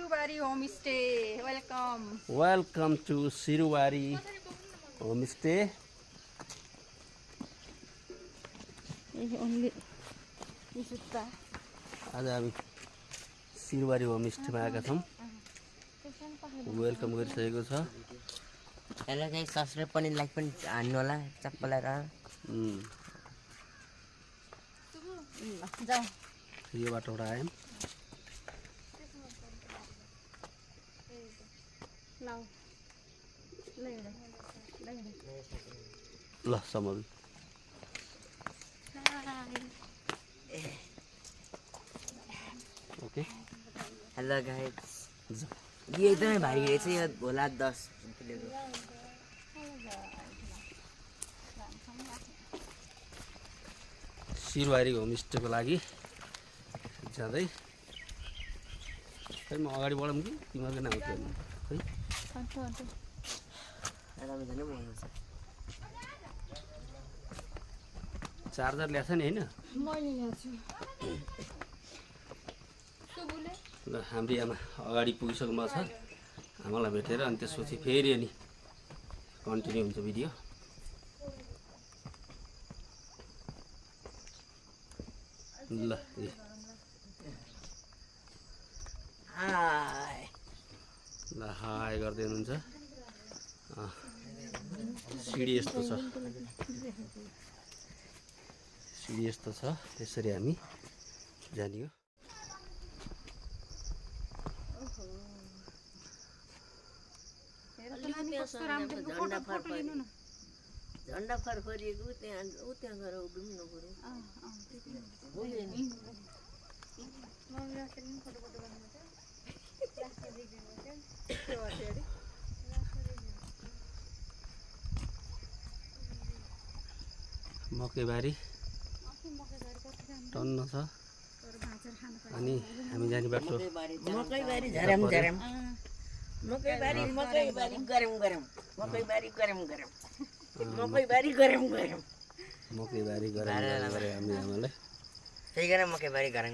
Sirubari Homestay. Welcome. Welcome to Sirubari Homestay. Only this is the. आज हामी सिरुवारी होमस्टेमा आएका छौँ। वेलकम गरिसकेको छ। यसलाई चाहिँ सब्सक्राइब पनि लाइक पनि हान्नु होला चप्पल लगाएर। जाऊ यो बाटोबाट आयौँ। ल समल ओके। हेलो गाइस, यो एकदमै भारी रहेछ। यो होला 10 किलोको। सिरुवारी होमस्टेको लागि जाँदै खै म अगाडि बढौँ कि तिमीहरूको नाम के खै चार्जर ल्याएको छ नि होइन? मैले ल्याछु। ल हाम्रो आमा अगाडि पुगिसक्नु भएको छ। आमालाई भेटेर अनि त्यसपछि फेरि अनि कन्टिन्यू हुन्छ भिडियो। ल हाय ल हाई गर्दै हुनुहुन्छ। सिडी यस्तो छ, सिडी यस्तो छ। त्यसरी हामी जाने हो। झन्डा फरफरिएको त्यहाँ गएर उभिनु पर्यो। मकैबारी टन्न छ। अनि हामी जाने बाटो मकैबारी झरम झरम, मकैबारी मकैबारी गरम गरम, मकैबारी गरम गरम, मकैबारी गरम गरम, मकैबारी गरम गरे हामी आमाले। त्यही गरेर मकैबारी गरम।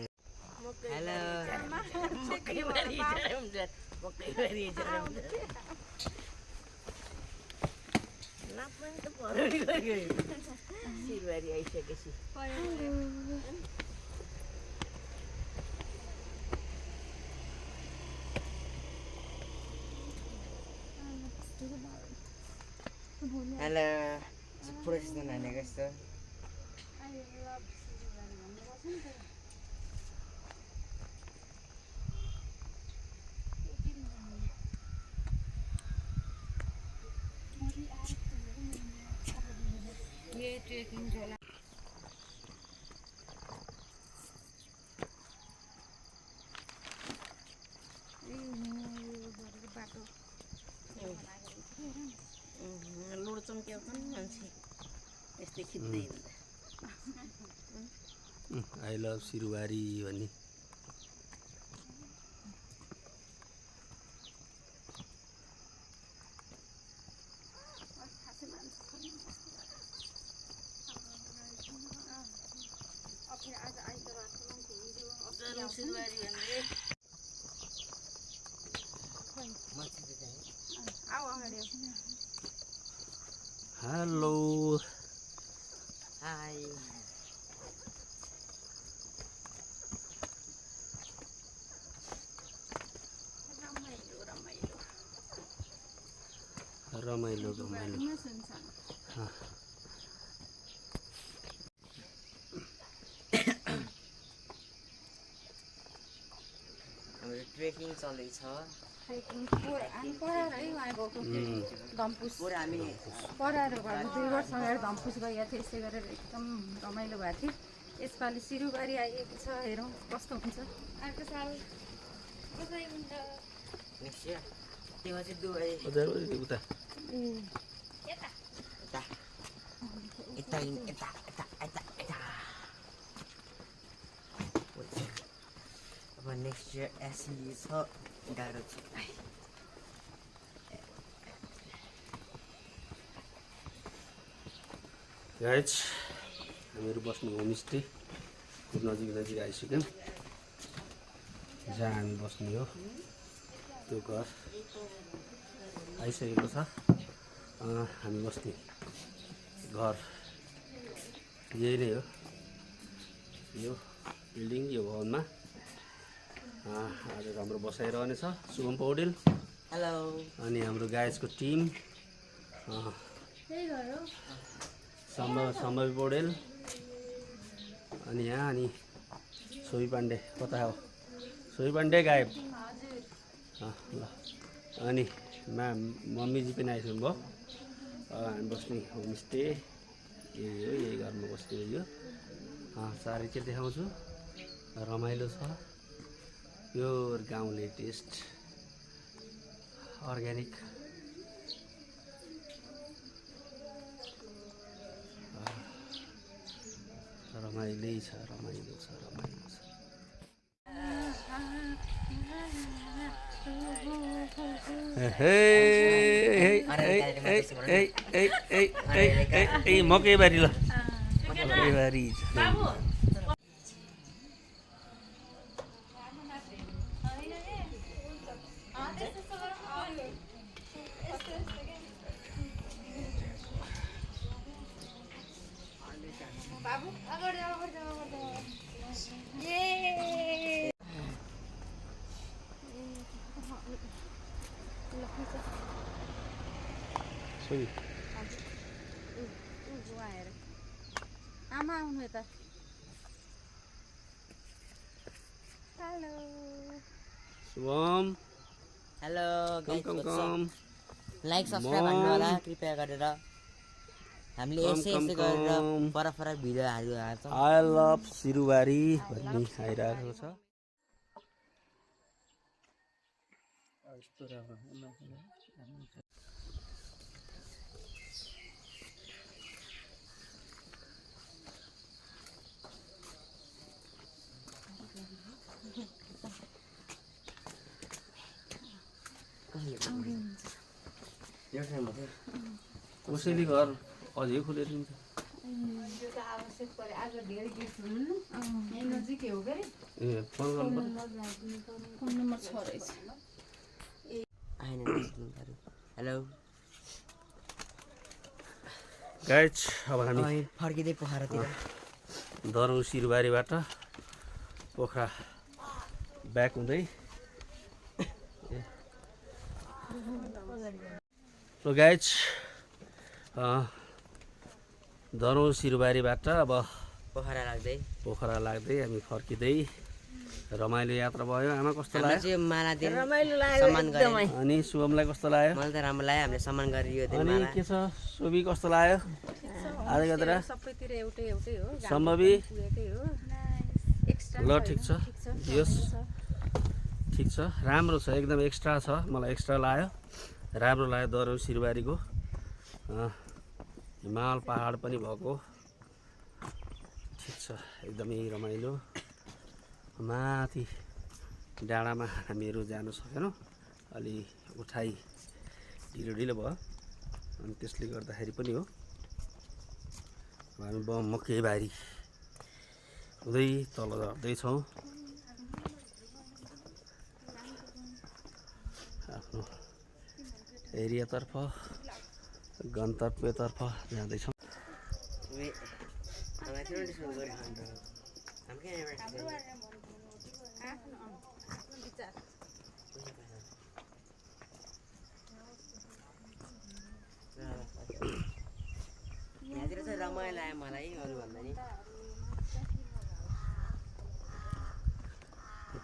हेलो मकैबारी झरम झरम, मकैबारी झरम झरम। नाप्न त परोडी गयो। सिरुवारी आइसकेपछि हेलो पुरस्कार नानेको यस्तो ये ट्रेकिंग झोला लुड चम्क्याउँछ नि मान्छे यस्तै खिच्दै हिँड्दा। आई लभ सिरुवारी भन्ने। सिरुवारी भन्ने हेलो हाय रमाइलो रमाइलो। हाम्रो ट्रेकिङ चल्दैछ। धम्पुस पुरा हामी पराएर गएर 2 वर्ष अगाडि धम्पुस गएका थिएँ। यसै गरेर एकदम रमाइलो भएको थियो। यसपालि सिरुबारी आइएको छ। हेरौँ कस्तो हुन्छ। अर्को साल नेक्स्ट इयर त्यो चाहिँ दुबई उता यता यता यता यता यता यता। अब नेक्स्ट इयर एसी छ गाह्रो छ। गाइज हामीहरू बस्ने होमस्टे नजिक नजिक आइसक्यौँ। जहाँ हामी बस्ने हो त्यो घर आइसकेको छ। हामी बस्ने घर यही नै हो, यो बिल्डिङ, यो भवनमा आज हाम्रो बसाइरहनेछ शुभम पौडेल हेलो अनि हाम्रो गायजको टिम सम्भवी पौडेल अनि यहाँ अनि सोही पाण्डे कता हो, सोही पाण्डे गायब ल अनि मम्मीजी पनि आइसक्नु भयो। हामी बस्ने होमस्टे यही हो, यही घरमा बस्ने यो चारैतिर देखाउँछु। रमाइलो छ, प्योर गाउँले टेस्ट, अर्ग्यानिक। रमाइलो छ, रमाइलो छ, रमाइलो छ। मकैबारी ल मकैबारी आमा आउनु यता। हेलो शुभम, हेलो कम कम कम लाइक सब्सक्राइब गर्नु होला कृपया गरेर। हामीले यस्तै यस्तै गरेर फरक फरक भिडियो हाल्छौँ। आई लभ सिरुबारी भन्ने आइरहेको छ। कसैले घर अझै खुलेर हुन्छ। ए फोन गर्नु फोन नम्बर छ रहेछ। हेलो गाइज, अब हामी फर्किँदै पोखरातिर दरौँ सिरुबारीबाट पोखरा ब्याक हुँदै र गाइज दरौँ सिरुबारीबाट अब पोखरा लाग्दै हामी फर्किँदै रमाइलो यात्रा भयो। आमा कस्तो लाग्यो? रमाइलो लाग्यो अनि शुभमलाई कस्तो लाग्यो? मलाई त राम्रो लाग्यो, हामीले सम्मान गरियो। अनि के छ सोभी कस्तो लाग्यो? आज गतेर सबैतिर एउटै एउटै हो, सम्भवी पुगेकै हो। एक्स्ट्रा ल ठिक छ, यस ठिक छ, राम्रो छ, एकदम एक्स्ट्रा छ। मलाई एक्स्ट्रा लाग्यो, राम्रो लाग्यो। दरौँ सिरुबारीको हिमाल पहाड पनि भएको ठिक छ, एकदमै रमाइलो। माथि डाँडामा हामीहरू जानु सकेनौँ, अलि उठाइ ढिलो ढिलो भयो अनि त्यसले गर्दाखेरि पनि हो। हामी मकैबारी हुँदै तल झर्दैछौँ आफ्नो एरियातर्फ, गन्तव्यतर्फ जाँदैछौँ। यहाँतिर चाहिँ रमाइलो आयो मलाई अरूभन्दा नि।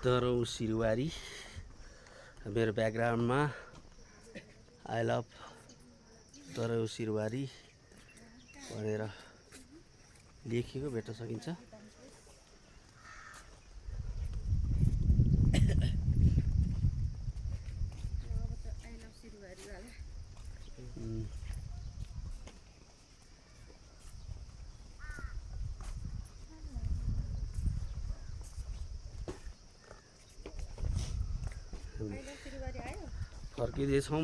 दरौँ सिरुबारी मेरो ब्याकग्राउन्डमा आई लभ दरौँ सिरुबारी भनेर लेखेको भेट्न सकिन्छ। फर्किँदैछौँ।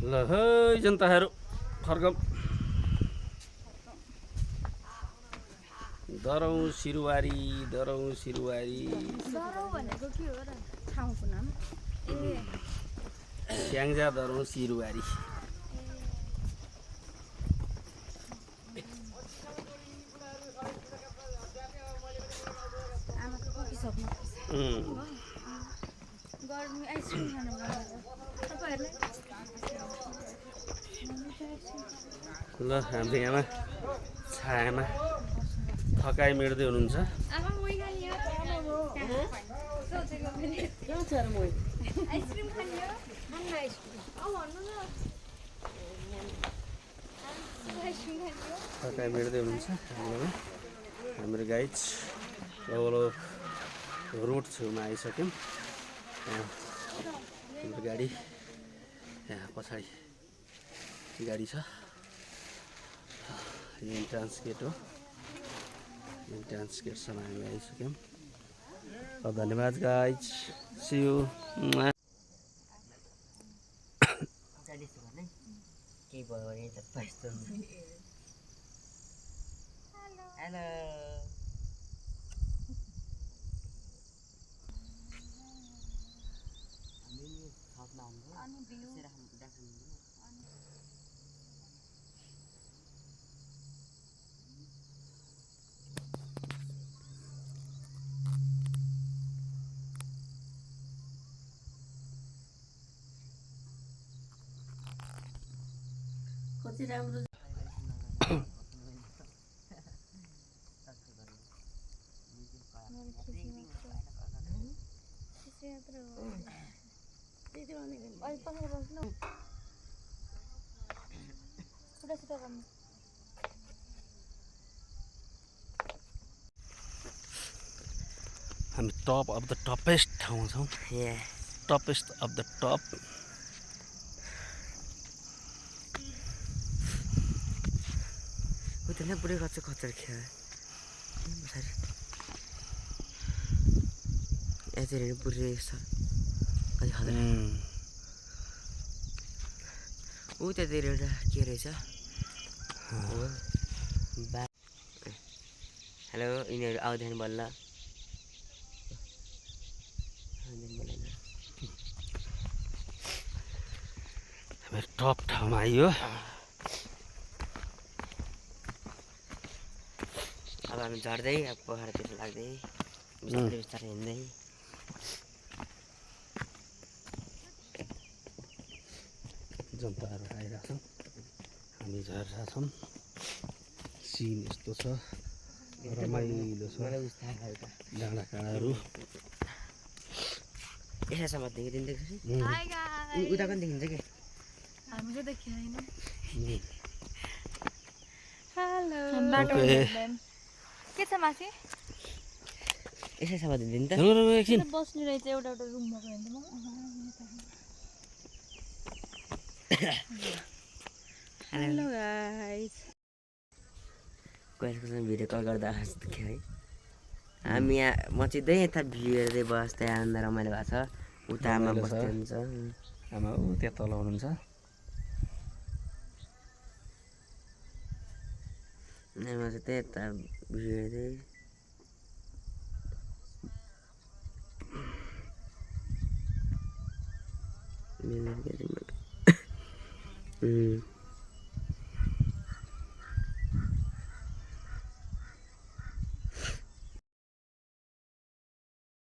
ल है जनताहरू फर्कम दरौँ सिरुवारी ठाउँको नाम स्याङ्जा दरौँ सिरुवारी आमाको पुगिसक्नु गर्मी आइसक्रिम खानु मन लाग्छ तपाईँहरूलाई ल हाम्रो आमा छायामा थकाइ मेट्दै हुनुहुन्छ आमा मोही खाने हो सोचेको पनि कहाँ छ र मोही आइसक्रिम खाने हो खानु आइसक्रिम भन्नु न आइसक्रिम खाने हो थकाइ मेट्दै हुनुहुन्छ हाम्रोमा हाम्रो गाइड लगभग रोड छेउमा आइसक्यौँ हाम्रो गाडी यहाँ पछाडि गाडी छ यो इन्ट्रान्स गेट हो इन्ट्रान्स गेटसम्म हामी आइसक्यौँ धन्यवाद गाइज सी यू केही भयो भने त यस्तो हेलो कति राम्रो हामी टप अफ द टपेस्ट ठाउँ छौँ टपेस्ट अफ द टप उता पुरै खच्छ खच्चर खेल पछाडि यति पुरै छ अलि खतरा ऊ त्यतिर एउटा के रहेछ हेलो यिनीहरू आउँदैन बल्ल हामी टप ठाउँमा आइयो अब हामी झर्दै अब पोखरातिर लाग्दै बिस्तारै बिस्तारै हिँड्दै जनताहरू आइरहेको छन् हामी झरेका छौँ सिन यस्तो छ रमाइलो छ डाँडाकाँडाहरू यसैसम्म देखिदिँदैछ उता पनि देखिन्छ कि हामीले देखेन के छ माथि यसैसम्म देखिदिनु त एकछिन बस्ने रहेछ एउटा एउटा रुममा गयो भने हेलो गाइस कसैको भिडियो कल गर्दा देख्यो है हामी यहाँ म चाहिँ यता भ्यू हेर्दै बस्दै आनन्द रमाइलो भएको छ उता आमा बस्दै हुन्छ आमा ऊ त्यहाँ तल हुनुहुन्छ म चाहिँ यता भ्यू हेर्दै मिलेर